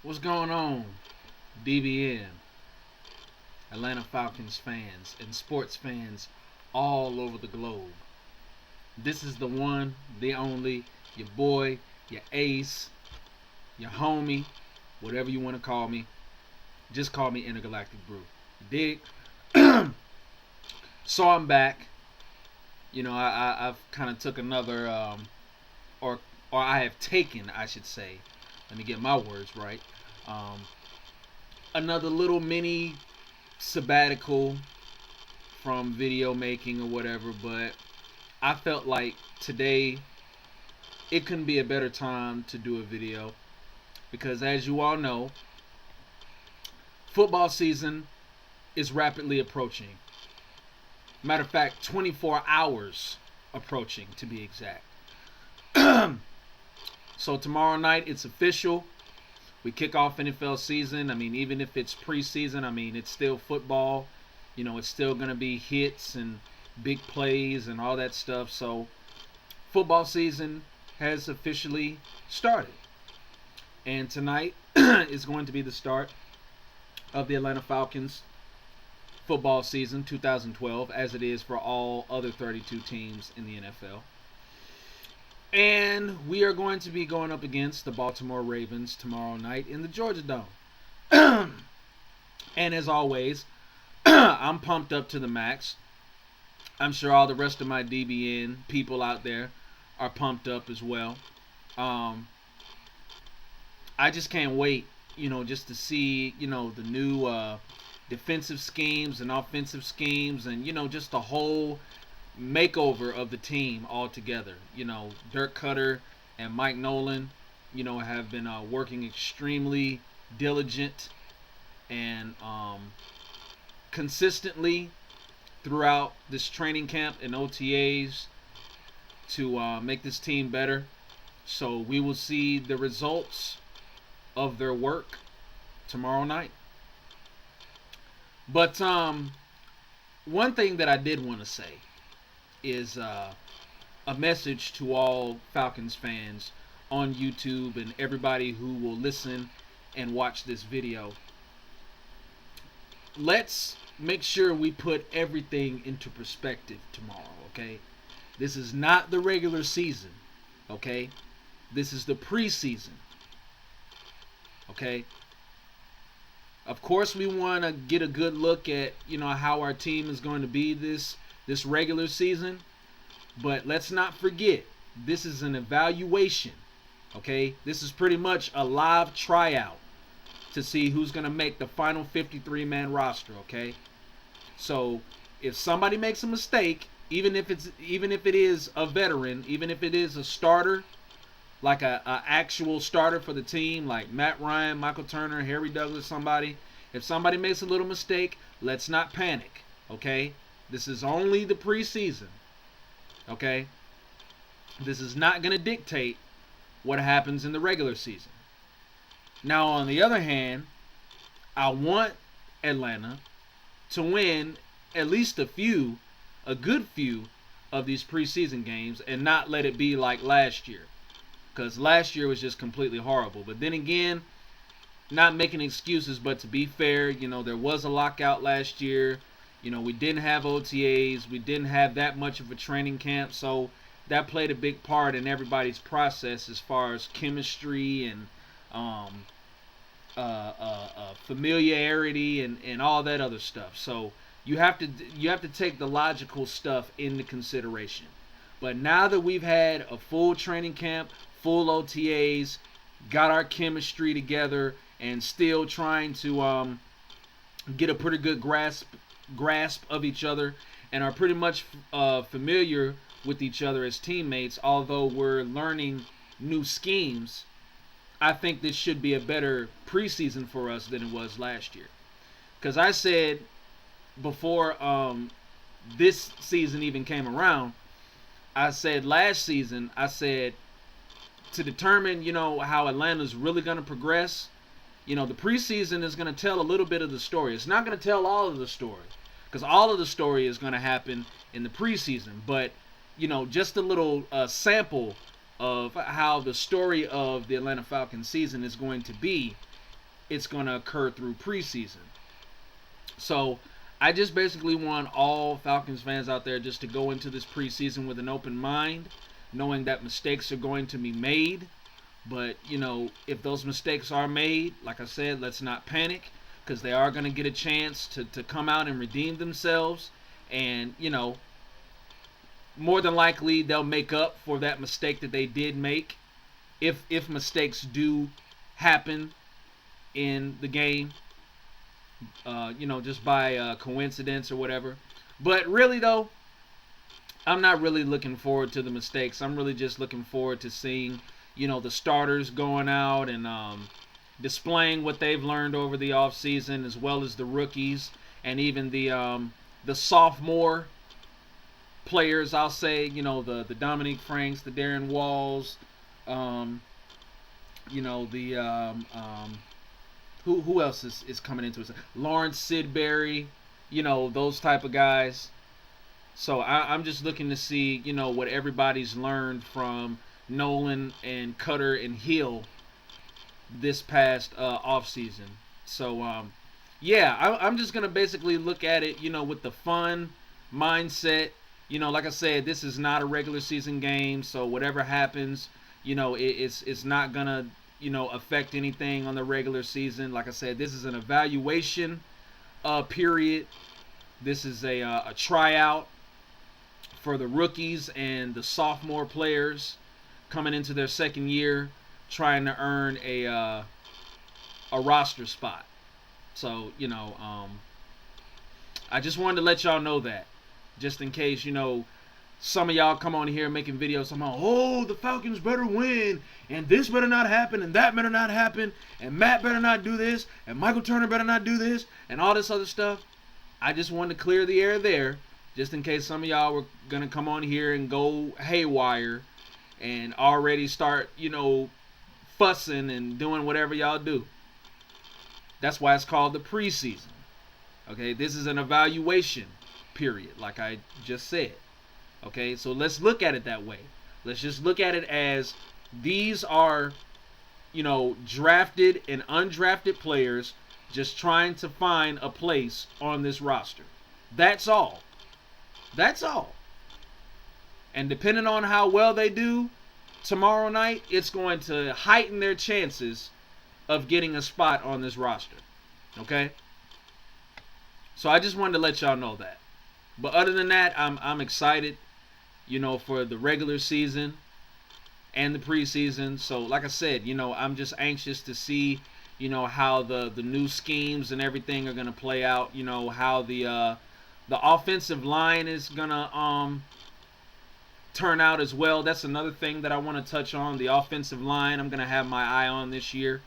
What's going on, DBN, Atlanta Falcons fans, and sports fans all over the globe? This is the one, the only, your boy, your ace, your homie, whatever you want to call me. Just call me Intergalactic Brew. Dig? So I'm back. I've kind of took another, or I have taken, I should say. Let me get my words right. Um, Another little mini sabbatical from video making or whatever, but I felt like today it couldn't be a better time to do a video because, as you all know, football season is rapidly approaching. Matter of fact, 24 hours approaching to be exact. So tomorrow night it's official. We kick off NFL season. I mean, even if it's preseason, I mean, it's still football. It's still going to be hits and big plays and all that stuff. So football season has officially started. And tonight is going to be the start of the Atlanta Falcons football season 2012, as it is for all other 32 teams in the NFL. And we are going to be going up against the Baltimore Ravens tomorrow night in the Georgia Dome. And as always, I'm pumped up to the max. I'm sure all the rest of my DBN people out there are pumped up as well. I just can't wait, just to see, the new defensive schemes and offensive schemes and, just the whole makeover of the team altogether. Dirk Cutter and Mike Nolan, have been working extremely diligent and consistently throughout this training camp and OTAs to make this team better. So we will see the results of their work tomorrow night. But one thing that I did want to say is a message to all Falcons fans on YouTube and everybody who will listen and watch this video. Let's make sure we put everything into perspective tomorrow, okay? This is not the regular season, okay? This is the preseason, okay? Of course, we want to get a good look at, how our team is going to be this regular season. But let's not forget, this is an evaluation, okay? This is pretty much a live tryout to see who's going to make the final 53-man roster, okay? So if somebody makes a mistake, even if it is a veteran, even if it is a starter, like a actual starter for the team, like Matt Ryan, Michael Turner, Harry Douglas, somebody. If somebody makes a little mistake, let's not panic, okay? This is only the preseason, okay? This is not going to dictate what happens in the regular season. Now, on the other hand, I want Atlanta to win at least a good few of these preseason games and not let it be like last year. Because last year was just completely horrible. But then again, not making excuses, but to be fair, there was a lockout last year. We didn't have OTAs. We didn't have that much of a training camp. So that played a big part in everybody's process as far as chemistry and familiarity and all that other stuff. So you have to take the logical stuff into consideration. But now that we've had a full training camp, full OTAs, got our chemistry together, and still trying to get a pretty good grasp of each other, and are pretty much familiar with each other as teammates, although we're learning new schemes, I think this should be a better preseason for us than it was last year. Because I said before this season even came around, I said last season, to determine, how Atlanta's really going to progress, the preseason is going to tell a little bit of the story. It's not going to tell all of the story, because all of the story is going to happen in the preseason. But, just a little sample of how the story of the Atlanta Falcons season is going to be, it's going to occur through preseason. So I just basically want all Falcons fans out there just to go into this preseason with an open mind, knowing that mistakes are going to be made. But, if those mistakes are made, like I said, let's not panic, because they are going to get a chance to come out and redeem themselves. And, more than likely they'll make up for that mistake that they did make, if mistakes do happen in the game, just by coincidence or whatever. But really, though, I'm not really looking forward to the mistakes. I'm really just looking forward to seeing, the starters going out and displaying what they've learned over the offseason, as well as the rookies and even the sophomore players, I'll say, the Dominique Franks, the Darren Walls, who else is coming into it? Lawrence Sidbury, those type of guys. So I'm just looking to see, what everybody's learned from Nolan and Cutter and Hill this past offseason. So, I'm just going to basically look at it, with the fun mindset. Like I said, this is not a regular season game, so whatever happens, it's not going to, affect anything on the regular season. Like I said, this is an evaluation period. This is a tryout for the rookies and the sophomore players coming into their second year, trying to earn a roster spot. So, I just wanted to let y'all know that, just in case, some of y'all come on here making videos about, oh, the Falcons better win, and this better not happen, and that better not happen, and Matt better not do this, and Michael Turner better not do this, and all this other stuff. I just wanted to clear the air there, just in case some of y'all were going to come on here and go haywire and already start, fussing and doing whatever y'all do. That's why it's called the preseason. Okay, this is an evaluation period, like I just said. Okay, so let's look at it that way. Let's just look at it as these are, drafted and undrafted players just trying to find a place on this roster. That's all. That's all. And depending on how well they do tomorrow night, it's going to heighten their chances of getting a spot on this roster. Okay? So I just wanted to let y'all know that. But other than that, I'm excited, for the regular season and the preseason. So like I said, I'm just anxious to see, how the new schemes and everything are going to play out. How the offensive line is going to turn out as well. That's another thing that I want to touch on. The offensive line, I'm going to have my eye on this year.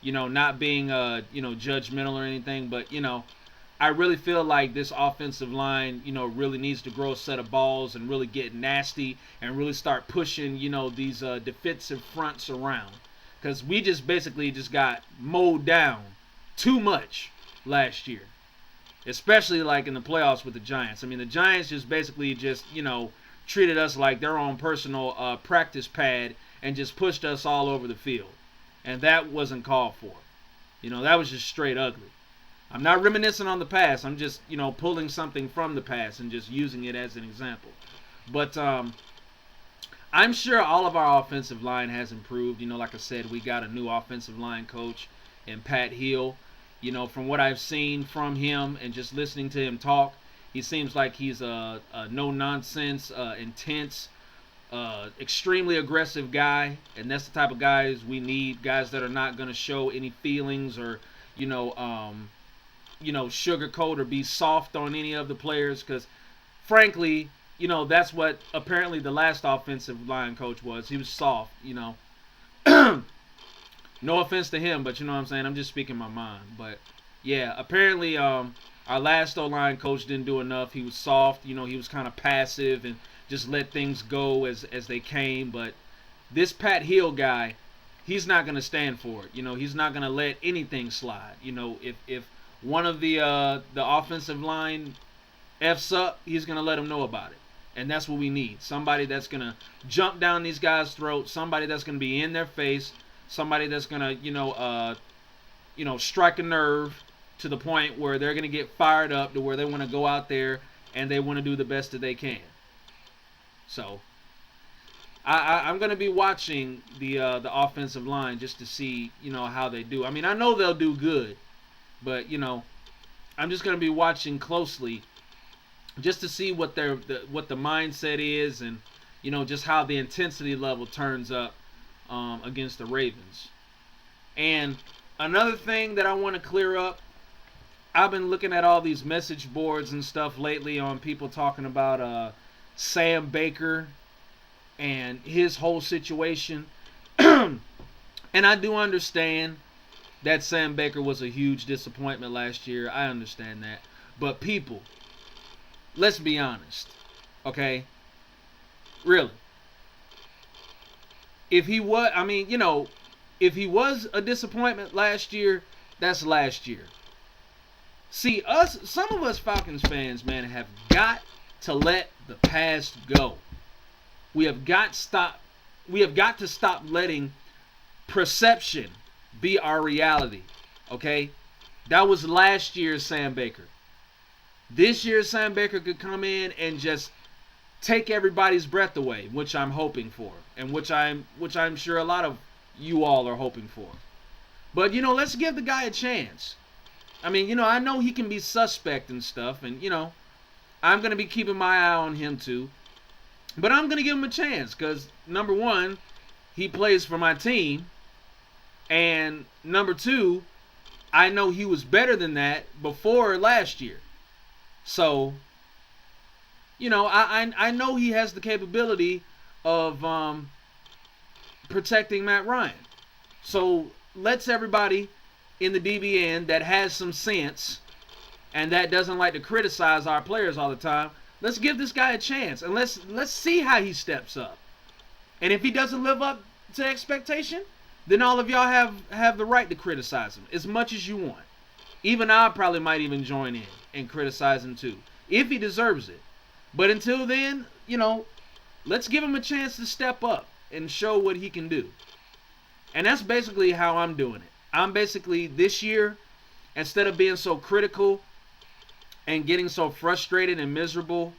Not being, judgmental or anything, but, I really feel like this offensive line, really needs to grow a set of balls and really get nasty and really start pushing, these defensive fronts around. Because we just basically just got mowed down too much last year. Especially like in the playoffs with the Giants. I mean, the Giants just basically just, treated us like their own personal practice pad and just pushed us all over the field. And that wasn't called for. That was just straight ugly. I'm not reminiscing on the past. I'm just, pulling something from the past and just using it as an example. But I'm sure all of our offensive line has improved. Like I said, we got a new offensive line coach in Pat Hill. From what I've seen from him and just listening to him talk, he seems like he's a no-nonsense, intense, extremely aggressive guy. And that's the type of guys we need, guys that are not going to show any feelings or, sugarcoat or be soft on any of the players, because frankly, that's what apparently the last offensive line coach was. He was soft, No offense to him, but you know what I'm saying? I'm just speaking my mind. But yeah, apparently our last O-line coach didn't do enough. He was soft, he was kind of passive and just let things go as they came. But this Pat Hill guy, he's not going to stand for it. He's not going to let anything slide. If one of the offensive line F's up, he's going to let him know about it. And that's what we need. Somebody that's going to jump down these guys' throats. Somebody that's going to be in their face. Somebody that's going to, strike a nerve to the point where they're going to get fired up to where they want to go out there and they want to do the best that they can. So I'm going to be watching the offensive line just to see, how they do. I mean, I know they'll do good, but, I'm just going to be watching closely just to see what what the mindset is and, just how the intensity level turns up against the Ravens. And another thing that I want to clear up, I've been looking at all these message boards and stuff lately on people talking about Sam Baker and his whole situation. And I do understand that Sam Baker was a huge disappointment last year. I understand that. But people, let's be honest, okay? Really. If he was, if he was a disappointment last year, that's last year. See, some of us Falcons fans, man, have got to let the past go. We have got to stop letting perception be our reality. Okay? That was last year's Sam Baker. This year's Sam Baker could come in and just take everybody's breath away, which I'm hoping for, and which I'm sure a lot of you all are hoping for. But let's give the guy a chance. I mean, I know he can be suspect and stuff, and I'm gonna be keeping my eye on him too. But I'm gonna give him a chance because number one, he plays for my team, and number two, I know he was better than that before last year. So, I know he has the capability of protecting Matt Ryan. So let's everybody in the DBN that has some sense and that doesn't like to criticize our players all the time, let's give this guy a chance and let's see how he steps up. And if he doesn't live up to expectation, then all of y'all have the right to criticize him as much as you want. Even I probably might even join in and criticize him too, if he deserves it. But until then, let's give him a chance to step up and show what he can do. And that's basically how I'm doing it. I'm basically, this year, instead of being so critical and getting so frustrated and miserable,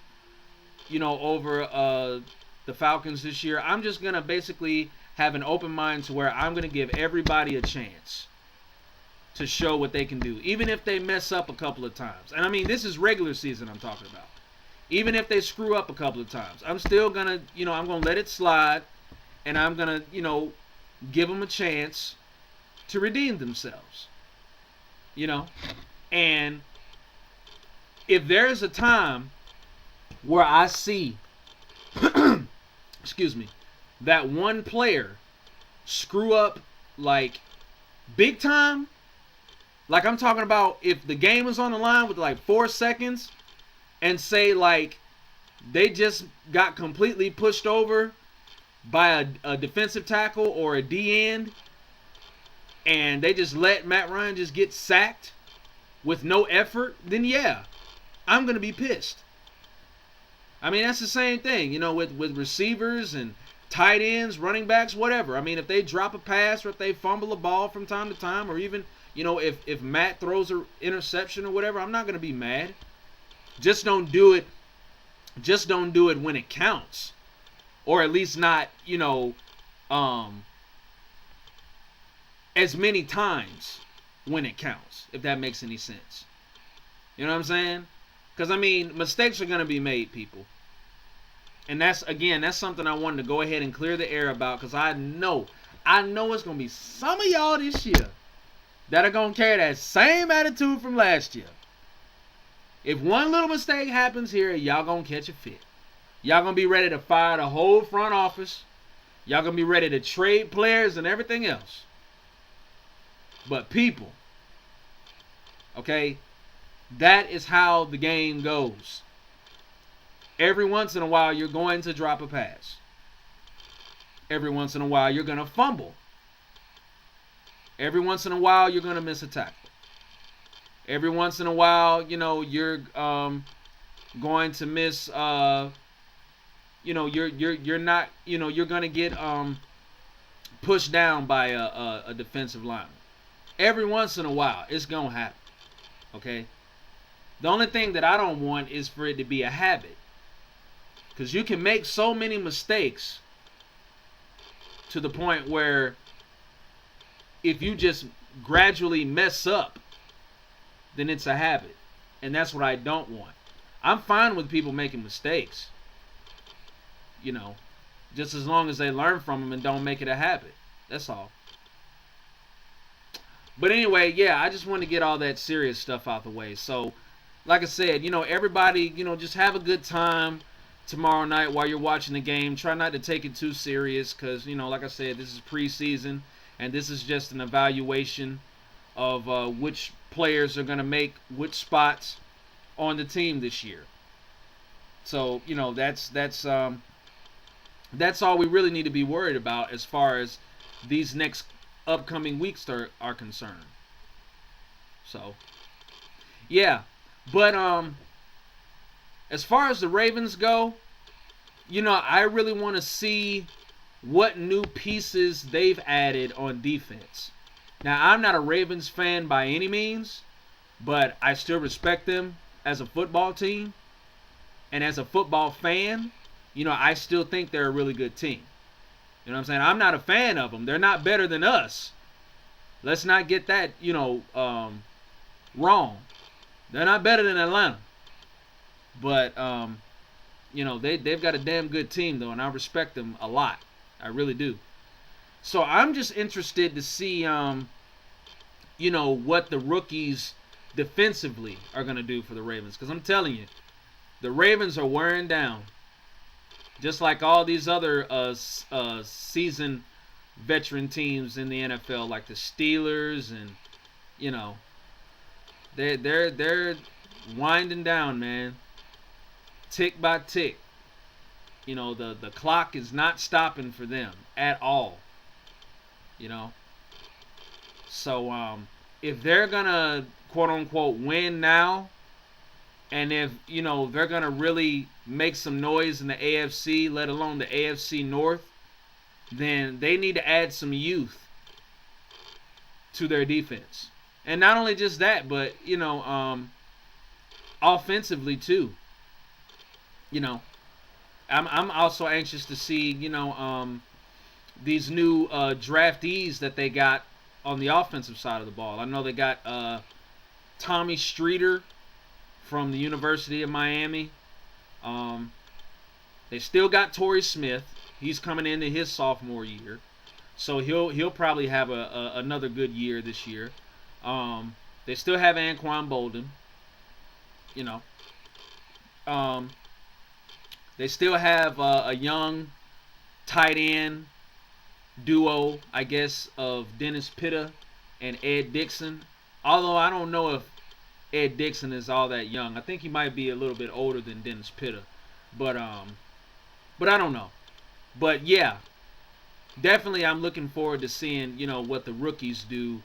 over the Falcons this year, I'm just going to basically have an open mind to where I'm going to give everybody a chance to show what they can do, even if they mess up a couple of times. And I mean, this is regular season I'm talking about. Even if they screw up a couple of times, I'm still going to, I'm going to let it slide, and I'm going to, give them a chance to redeem themselves. And if there's a time where I see, excuse me, that one player screw up like big time, like I'm talking about if the game is on the line with like 4 seconds and say like they just got completely pushed over by a defensive tackle or a D-end and they just let Matt Ryan just get sacked with no effort, then yeah, I'm going to be pissed. I mean, that's the same thing, with receivers and tight ends, running backs, whatever. I mean, if they drop a pass or if they fumble a ball from time to time, or even, if Matt throws an interception or whatever, I'm not going to be mad. Just don't do it. Just don't do it when it counts. Or at least not, as many times when it counts, if that makes any sense. You know what I'm saying? Because, I mean, mistakes are going to be made, people. And that's something I wanted to go ahead and clear the air about, because I know it's going to be some of y'all this year that are going to carry that same attitude from last year. If one little mistake happens here, y'all going to catch a fit. Y'all going to be ready to fire the whole front office. Y'all going to be ready to trade players and everything else. But people, okay, that is how the game goes. Every once in a while, you're going to drop a pass. Every once in a while, you're going to fumble. Every once in a while, you're going to miss a tackle. Every once in a while, you're going to miss, you're not, you're gonna get pushed down by a defensive lineman. Every once in a while, it's gonna happen. Okay. The only thing that I don't want is for it to be a habit, because you can make so many mistakes to the point where if you just gradually mess up, then it's a habit, and that's what I don't want. I'm fine with people making mistakes, just as long as they learn from them and don't make it a habit. That's all. But anyway, yeah, I just want to get all that serious stuff out the way. So, like I said, everybody, just have a good time tomorrow night while you're watching the game. Try not to take it too serious because, like I said, this is preseason, and this is just an evaluation of which players are going to make which spots on the team this year. So, that's all we really need to be worried about as far as these next upcoming weeks are concerned. So, yeah. But as far as the Ravens go, I really want to see what new pieces they've added on defense. Now, I'm not a Ravens fan by any means, but I still respect them as a football team. And as a football fan, I still think they're a really good team. You know what I'm saying? I'm not a fan of them. They're not better than us. Let's not get that, wrong. They're not better than Atlanta. But, they've got a damn good team, though, and I respect them a lot. I really do. So I'm just interested to see, what the rookies defensively are going to do for the Ravens. Because I'm telling you, the Ravens are wearing down. Just like all these other seasoned veteran teams in the NFL, like the Steelers, and they're winding down, man. Tick by tick. The clock is not stopping for them at all. So if they're gonna quote unquote win now, and if they're gonna really make some noise in the AFC, let alone the AFC North, then they need to add some youth to their defense. And not only just that, but offensively too. I'm also anxious to see these new draftees that they got on the offensive side of the ball. I know they got Tommy Streeter from the University of Miami. They still got Torrey Smith. He's coming into his sophomore year, so he'll probably have another good year this year. They still have Anquan Bolden. They still have a young tight end duo, I guess, of Dennis Pitta and Ed Dixon. Although I don't know if Ed Dixon is all that young. I think he might be a little bit older than Dennis Pitta. But I don't know. But yeah, definitely I'm looking forward to seeing, what the rookies do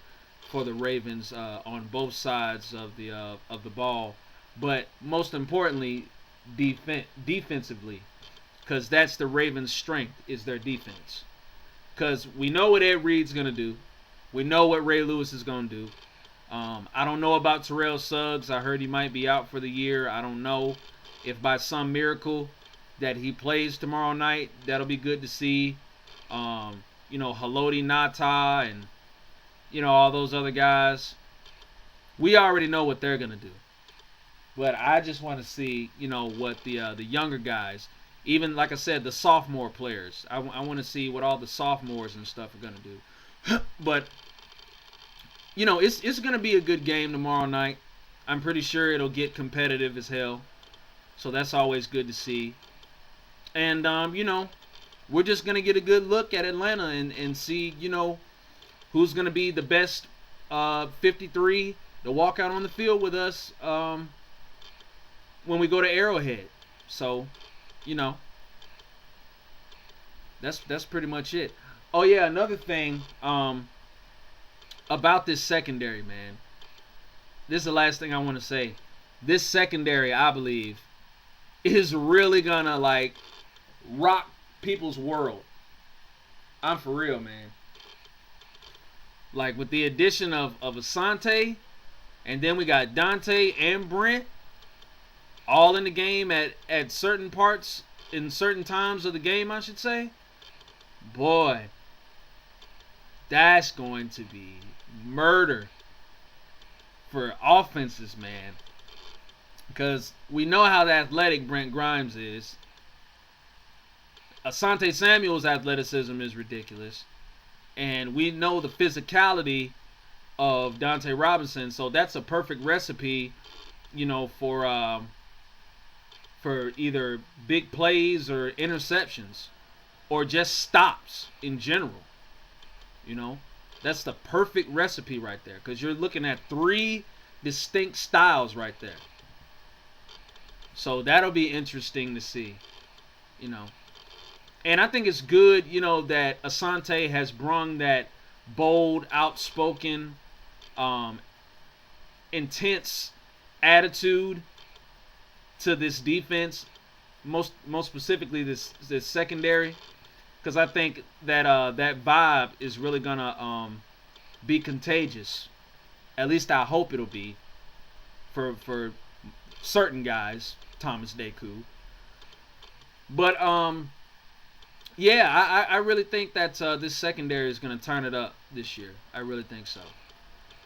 for the Ravens on both sides of the ball. But most importantly, defensively, because that's the Ravens' strength, is their defense. Because we know what Ed Reed's going to do. We know what Ray Lewis is going to do. I don't know about Terrell Suggs. I heard he might be out for the year. I don't know if by some miracle that he plays tomorrow night. That'll be good to see. Haloti Ngata and, all those other guys. We already know what they're going to do. But I just want to see, what the younger guys, even like I said, the sophomore players. I want to see what all the sophomores and stuff are going to do. But it's going to be a good game tomorrow night. I'm pretty sure it'll get competitive as hell. So that's always good to see. And we're just going to get a good look at Atlanta and see, who's going to be the best 53 to walk out on the field with us when we go to Arrowhead. So, that's pretty much it. Oh yeah, another thing about this secondary, man. This is the last thing I want to say. This secondary, I believe, is really gonna rock people's world. I'm for real, man. Like with the addition of Asante, and then we got Dante and Brent all in the game at certain parts in certain times of the game, I should say. Boy, that's going to be murder for offenses, man. Because we know how the athletic Brent Grimes is. Asante Samuel's athleticism is ridiculous. And we know the physicality of Dante Robinson. So that's a perfect recipe, for either big plays or interceptions. Or just stops in general. That's the perfect recipe right there. Because you're looking at 3 distinct styles right there. So that'll be interesting to see. And I think it's good, that Asante has brung that bold, outspoken, intense attitude to this defense, most specifically this secondary, because I think that that vibe is really gonna be contagious. At least I hope it'll be for certain guys, Thomas Deku. But yeah, I really think that this secondary is gonna turn it up this year. I really think so.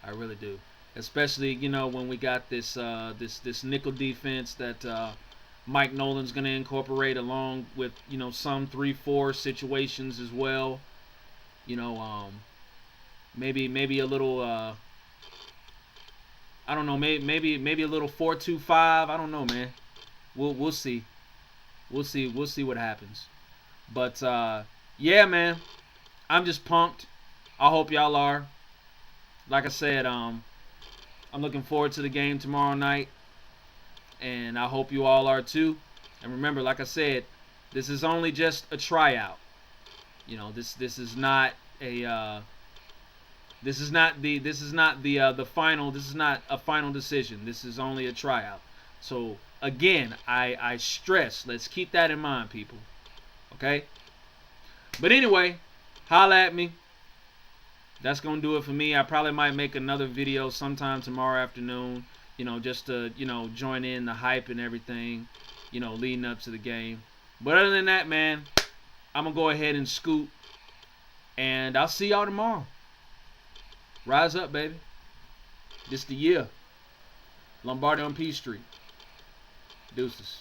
I really do. Especially when we got this this nickel defense that Mike Nolan's gonna incorporate along with some 3-4 situations as well. Maybe a little I don't know, maybe a little 4-2-5. I don't know, man. We'll see. We'll see what happens. But yeah, man, I'm just pumped. I hope y'all are. Like I said, I'm looking forward to the game tomorrow night, and I hope you all are too. And remember, like I said, this is only just a tryout. This is not a this is not the final. This is not a final decision. This is only a tryout. So again, I stress. Let's keep that in mind, people. Okay? But anyway, holla at me. That's going to do it for me. I probably might make another video sometime tomorrow afternoon, just to, join in the hype and everything, leading up to the game. But other than that, man, I'm going to go ahead and scoot. And I'll see y'all tomorrow. Rise up, baby. This the year. Lombardi on P Street. Deuces.